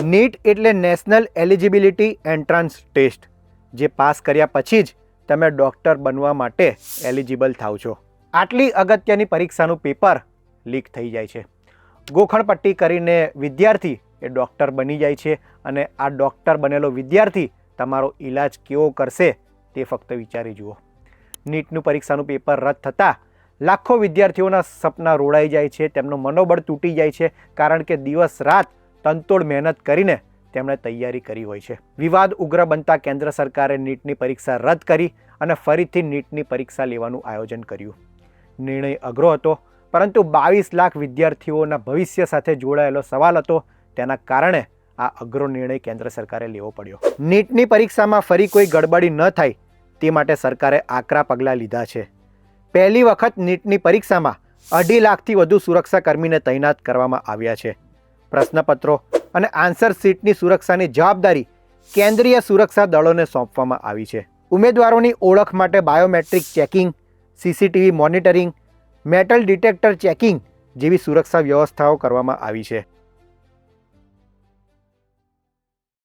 NEET એટલે national eligibility entrance test, જે pass કર્યા પછી જ તમે ડૉક્ટર બનવા માટે એલિજિબલ થાવ છો. આટલી અગત્યની પરીક્ષાનું પેપર લીક થઈ જાય છે. ગોખણપટ્ટી કરીને વિદ્યાર્થી એ ડૉક્ટર બની જાય છે અને આ ડૉક્ટર બનેલો વિદ્યાર્થી તમારો ઈલાજ કેવો કરશે તે ફક્ત વિચારી જુઓ. નીટનું પરીક્ષાનું પેપર રદ થતાં લાખો વિદ્યાર્થીઓના સપના રોડાઈ જાય છે, તેમનું મનોબળ તૂટી જાય છે, કારણ કે દિવસ રાત તનતોડ મહેનત કરીને તેમણે તૈયારી કરી હોય છે. વિવાદ ઉગ્ર બનતા કેન્દ્ર સરકારે નીટની પરીક્ષા રદ કરી અને ફરીથી નીટની પરીક્ષા લેવાનું આયોજન કર્યું. નિર્ણય અઘરો હતો, પરંતુ 22 લાખ વિદ્યાર્થીઓના ભવિષ્ય સાથે જોડાયેલો સવાલ હતો. તેના કારણે આ અઘરો નિર્ણય કેન્દ્ર સરકારે લેવો પડ્યો. નીટની પરીક્ષામાં ફરી કોઈ ગડબડી ન થાય તે માટે સરકારે આકરા પગલાં લીધા છે. પહેલી વખત નીટની પરીક્ષામાં 2.5 લાખથી વધુ સુરક્ષાકર્મીને તૈનાત કરવામાં આવ્યા છે. પ્રશ્નપત્રો અને આન્સર શીટની સુરક્ષાની જવાબદારી કેન્દ્રીય સુરક્ષા દળોને સોંપવામાં આવી છે. ઉમેદવારોની ઓળખ માટે biometric checking, CCTV monitoring, metal detector checking જેવી સુરક્ષા વ્યવસ્થાઓ કરવામાં આવી છે.